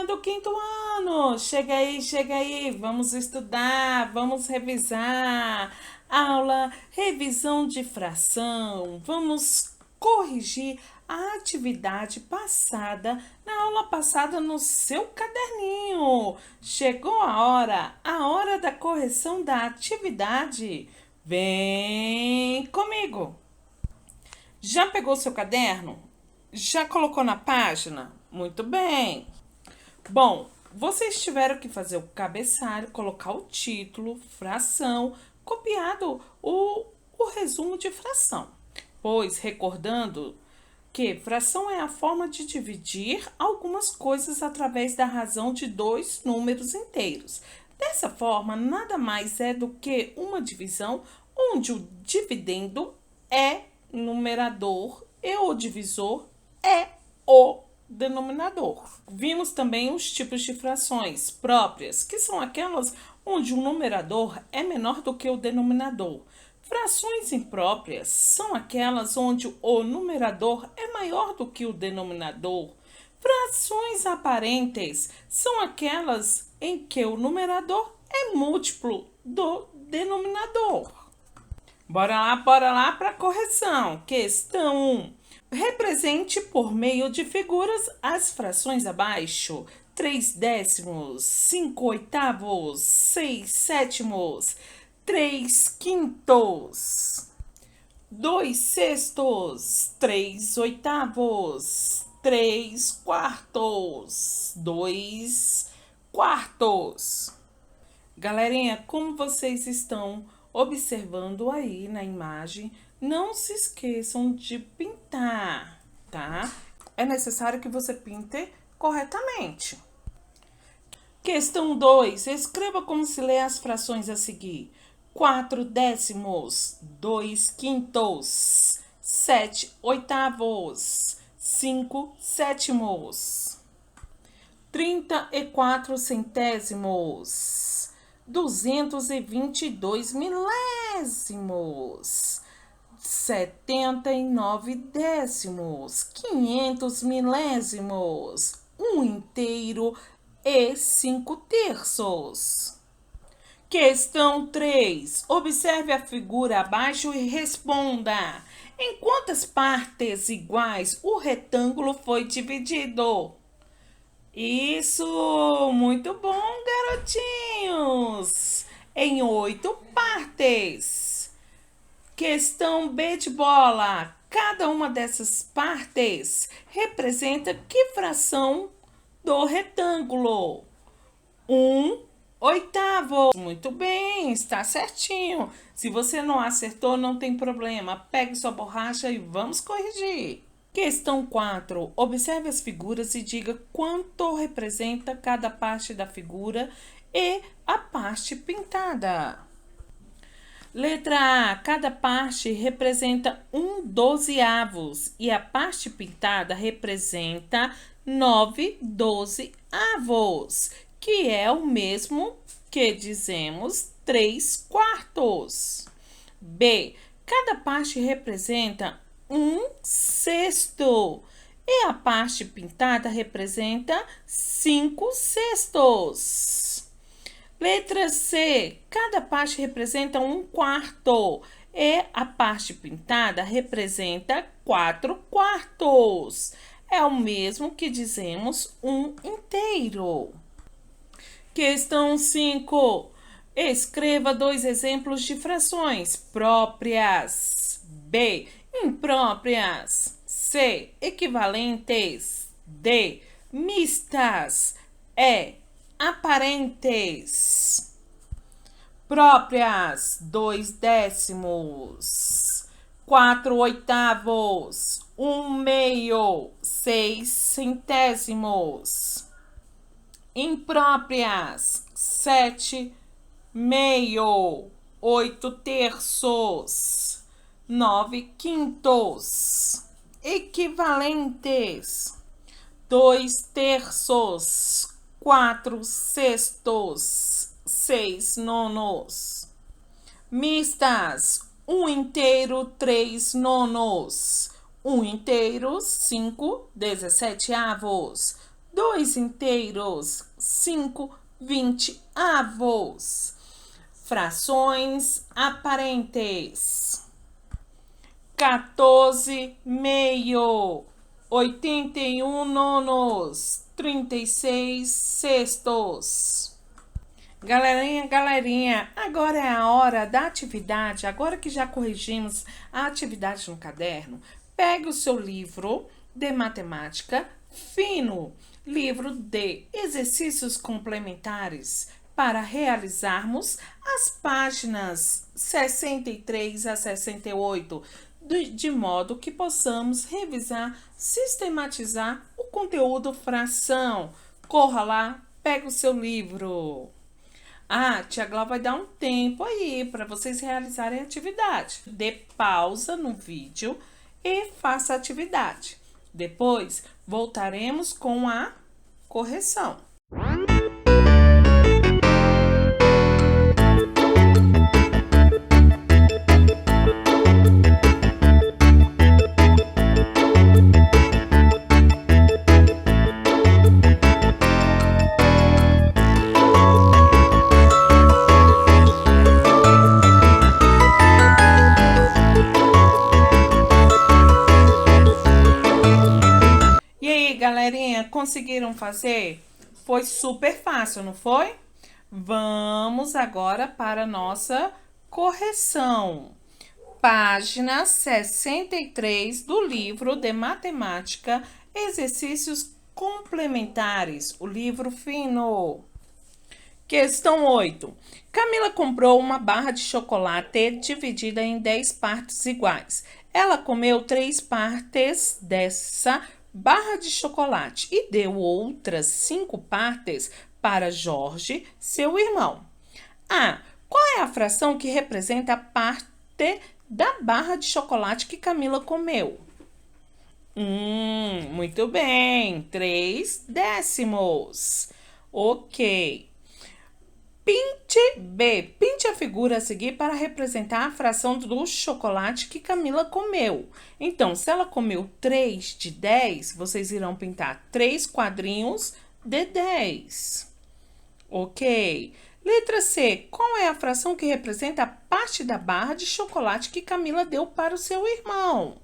do quinto ano! Chega aí, vamos estudar, vamos revisar. Aula, revisão de fração. Vamos corrigir a atividade passada, na aula passada no seu caderninho. Chegou a hora da correção da atividade. Vem comigo! Já pegou seu caderno? Já colocou na página? Muito bem! Bom, vocês tiveram que fazer o cabeçalho, colocar o título, fração, copiado o resumo de fração. Pois, recordando que fração é a forma de dividir algumas coisas através da razão de dois números inteiros. Dessa forma, nada mais é do que uma divisão onde o dividendo é numerador e o divisor é o denominador. Vimos também os tipos de frações próprias, que são aquelas onde o numerador é menor do que o denominador. Frações impróprias são aquelas onde o numerador é maior do que o denominador. Frações aparentes são aquelas em que o numerador é múltiplo do denominador. Bora lá para a correção. Questão 1. Represente por meio de figuras as frações abaixo. 3 décimos, 5 oitavos, 6 sétimos, 3 quintos, 2 sextos, 3 oitavos, 3 quartos, 2 quartos. Galerinha, como vocês estão observando aí na imagem, não se esqueçam de pintar, tá? É necessário que você pinte corretamente. Questão 2. Escreva como se lê as frações a seguir. 4 décimos, 2 quintos, 7 oitavos, 5 sétimos, 34 centésimos, 222 milésimos, 79 décimos, 500 milésimos, 1 inteiro e 5 terços. Questão 3. Observe a figura abaixo e responda. Em quantas partes iguais o retângulo foi dividido? Isso, muito bom, garotinhos! Em 8 partes. Questão B de bola. Cada uma dessas partes representa que fração do retângulo? 1 oitavo. Muito bem, está certinho. Se você não acertou, não tem problema. Pegue sua borracha e vamos corrigir. Questão 4. Observe as figuras e diga quanto representa cada parte da figura e a parte pintada. Letra A. Cada parte representa 1/12 e a parte pintada representa 9/12, que é o mesmo que dizemos 3 quartos. B. Cada parte representa 1/6 e a parte pintada representa 5/6. Letra C. Cada parte representa 1/4 e a parte pintada representa 4 quartos. É o mesmo que dizemos 1 inteiro. Questão 5. Escreva 2 exemplos de frações próprias. B. Impróprias. C. Equivalentes. D. Mistas. E. Aparentes. Próprias: 2 décimos, 4 oitavos, 1 meio, 6 centésimos. Impróprias: 7 meio, 8 terços, 9 quintos. Equivalentes: 2 terços, 4 sextos, 6 nonos. Mistas: 1 inteiro, 3 nonos. 1 inteiro, 5 17avos. 2 inteiros, 5 20avos. Frações aparentes. 14 meio, 81 nonos, 36 sextos. Galerinha, agora é a hora da atividade. Agora que já corrigimos a atividade no caderno, pegue o seu livro de matemática fino, livro de exercícios complementares, para realizarmos as páginas 63 a 68, de modo que possamos revisar, sistematizar o conteúdo fração. Corra lá, pega o seu livro. Tia Glau vai dar um tempo aí para vocês realizarem a atividade. Dê pausa no vídeo e faça a atividade. Depois, voltaremos com a correção. Galerinha, conseguiram fazer? Foi super fácil, não foi? Vamos agora para a nossa correção. Página 63 do livro de matemática, exercícios complementares, o livro fino. Questão 8. Camila comprou uma barra de chocolate dividida em 10 partes iguais. Ela comeu 3 partes dessa barra de chocolate e deu outras 5 partes para Jorge, seu irmão. Qual é a fração que representa a parte da barra de chocolate que Camila comeu? Muito bem, 3 décimos. Ok. Pinte a figura a seguir para representar a fração do chocolate que Camila comeu. Então, se ela comeu 3 de 10, vocês irão pintar 3 quadrinhos de 10. Ok. Letra C. Qual é a fração que representa a parte da barra de chocolate que Camila deu para o seu irmão?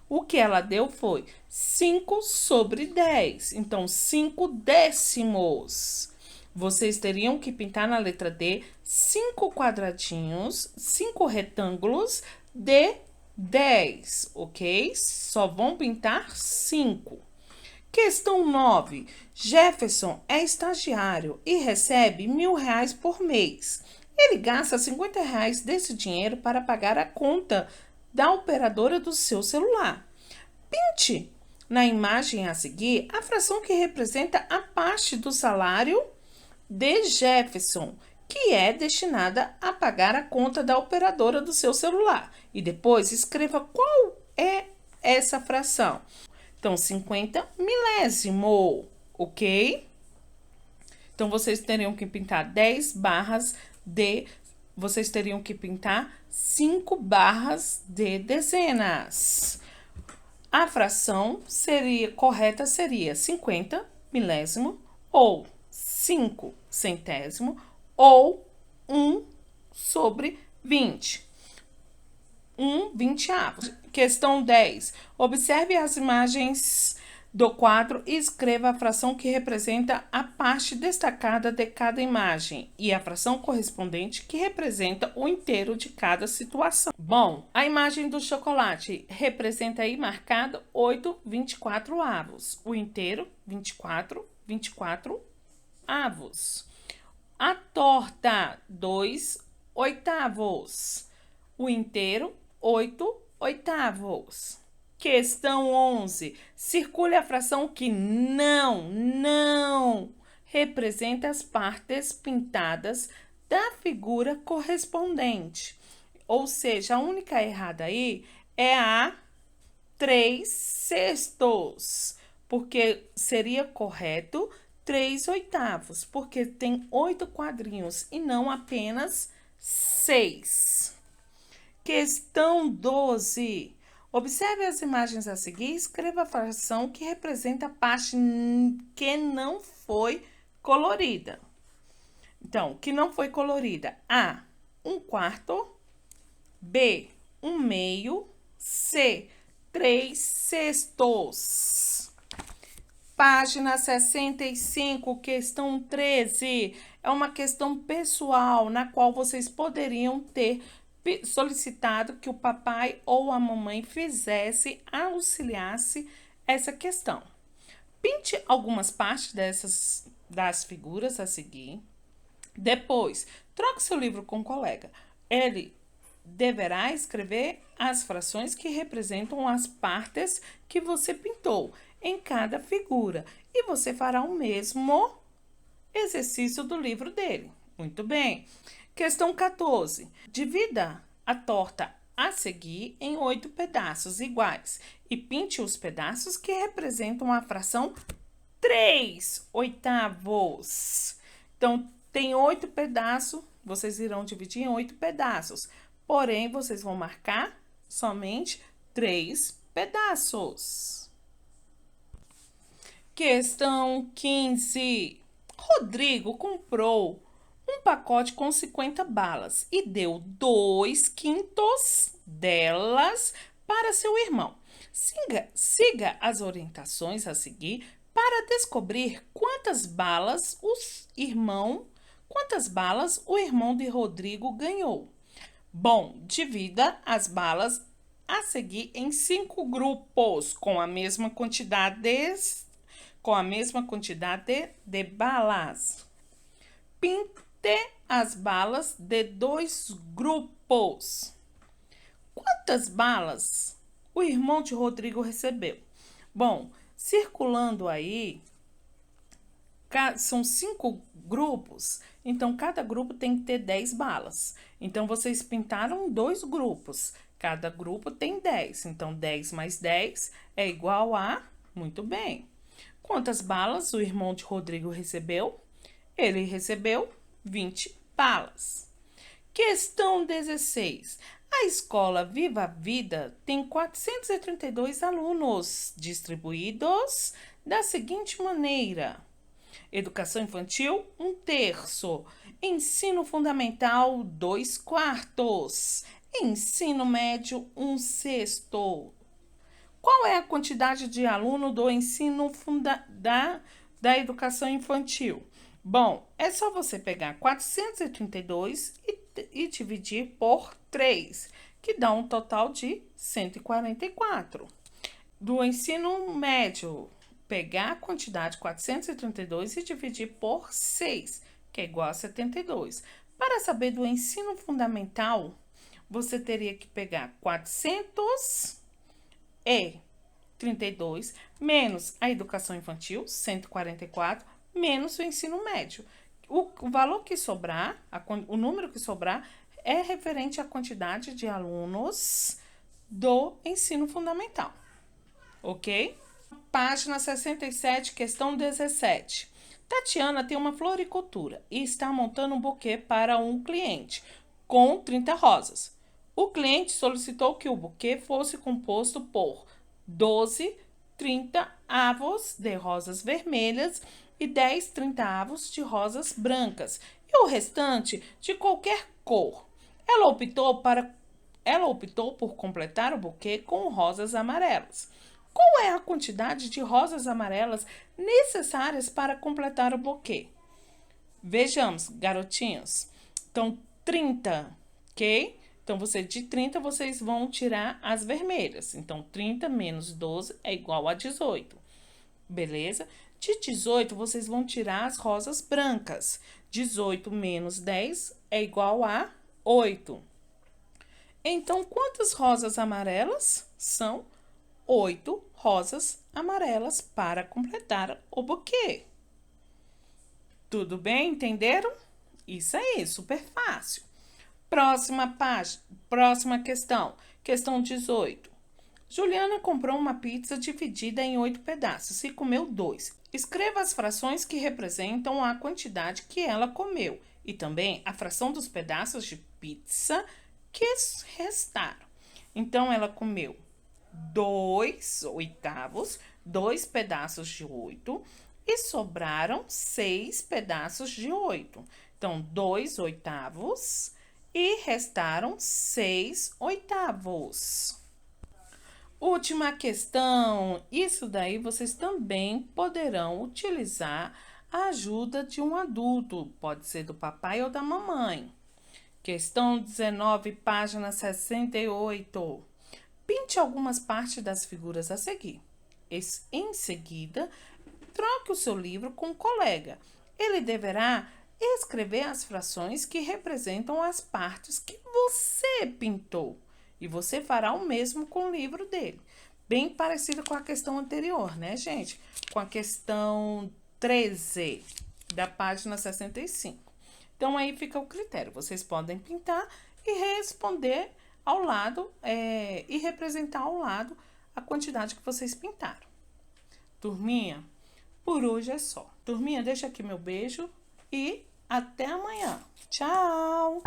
O que ela deu foi 5 sobre 10. Então, 5 décimos. Vocês teriam que pintar na letra D 5 quadradinhos, 5 retângulos de 10, ok? Só vão pintar 5. Questão 9. Jefferson é estagiário e recebe R$1.000 por mês. Ele gasta R$50 desse dinheiro para pagar a conta da operadora do seu celular. Pinte na imagem a seguir a fração que representa a parte do salário de Jefferson, que é destinada a pagar a conta da operadora do seu celular. E depois escreva qual é essa fração. Então, 50 milésimo, ok? Então, vocês teriam que pintar 10 barras de... Vocês teriam que pintar 5 barras de dezenas. A fração correta seria 50 milésimo ou 5 centésimo ou 1 sobre 20. 1 vinteavos. Questão 10. Observe as imagens do quadro e escreva a fração que representa a parte destacada de cada imagem e a fração correspondente que representa o inteiro de cada situação. Bom, a imagem do chocolate representa aí marcado 8 24avos. O inteiro, 24 avos. A torta, 2 oitavos. O inteiro, 8 oitavos. Questão 11. Circule a fração que não representa as partes pintadas da figura correspondente. Ou seja, a única errada aí é a 3 sextos, porque seria correto 3 oitavos, porque tem 8 quadrinhos e não apenas 6. Questão 12. Observe as imagens a seguir e escreva a fração que representa a parte que não foi colorida. Então, que não foi colorida. A, 1/4. B, 1/2. C, 3/6. Página 65, questão 13. É uma questão pessoal na qual vocês poderiam ter solicitado que o papai ou a mamãe auxiliasse essa questão. Pinte algumas partes das figuras a seguir. Depois, troque seu livro com o colega. Ele deverá escrever as frações que representam as partes que você pintou em cada figura. E você fará o mesmo exercício do livro dele. Muito bem. Questão 14. Divida a torta a seguir em 8 pedaços iguais e pinte os pedaços que representam a fração 3/8. Então, tem 8 pedaços, vocês irão dividir em 8 pedaços. Porém, vocês vão marcar somente 3 pedaços. Questão 15. Rodrigo comprou um pacote com 50 balas e deu 2/5 delas para seu irmão. Siga as orientações a seguir para descobrir quantas balas o irmão de Rodrigo ganhou. Bom, divida as balas a seguir em 5 grupos com a mesma quantidade de balas. Pinte as balas de 2 grupos. Quantas balas o irmão de Rodrigo recebeu? Bom, circulando aí, são 5 grupos, então cada grupo tem que ter 10 balas. Então, vocês pintaram 2 grupos, cada grupo tem 10. Então, 10 mais 10 é igual a... Muito bem. Quantas balas o irmão de Rodrigo recebeu? Ele recebeu 20 balas. Questão 16. A escola Viva a Vida tem 432 alunos, distribuídos da seguinte maneira: educação infantil, 1/3. Ensino fundamental, 2/4. Ensino médio, 1/6. Qual é a quantidade de aluno do ensino da educação infantil? Bom, é só você pegar 432 e dividir por 3, que dá um total de 144. Do ensino médio, pegar a quantidade 432 e dividir por 6, que é igual a 72. Para saber do ensino fundamental, você teria que pegar 432 menos a educação infantil, 144, menos o ensino médio. O valor que sobrar, o número que sobrar, é referente à quantidade de alunos do ensino fundamental. Ok? Página 67, questão 17. Tatiana tem uma floricultura e está montando um buquê para um cliente com 30 rosas. O cliente solicitou que o buquê fosse composto por 12 30avos de rosas vermelhas e 10 30avos de rosas brancas e o restante de qualquer cor. Ela optou por completar o buquê com rosas amarelas. Qual é a quantidade de rosas amarelas necessárias para completar o buquê? Vejamos, garotinhos. Então, 30, ok? Então, de 30, vocês vão tirar as vermelhas. Então, 30 menos 12 é igual a 18. Beleza? De 18, vocês vão tirar as rosas brancas. 18 menos 10 é igual a 8. Então, quantas rosas amarelas? São 8 rosas amarelas para completar o buquê. Tudo bem? Entenderam? Isso aí, super fácil. Próxima página, próxima questão. Questão 18. Juliana comprou uma pizza dividida em 8 pedaços e comeu 2. Escreva as frações que representam a quantidade que ela comeu e também a fração dos pedaços de pizza que restaram. Então, ela comeu 2/8, 2 pedaços de 8, e sobraram 6 pedaços de 8. Então, 2/8 e restaram 6/8. Última questão. Isso daí vocês também poderão utilizar a ajuda de um adulto, pode ser do papai ou da mamãe. Questão 19, página 68. Pinte algumas partes das figuras a seguir. Em seguida, troque o seu livro com um colega. Ele deverá escrever as frações que representam as partes que você pintou. E você fará o mesmo com o livro dele. Bem parecido com a questão anterior, né, gente? Com a questão 13 da página 65. Então, aí fica o critério. Vocês podem pintar e responder ao lado, e representar ao lado a quantidade que vocês pintaram. Turminha, por hoje é só. Turminha, deixa aqui meu beijo e até amanhã. Tchau!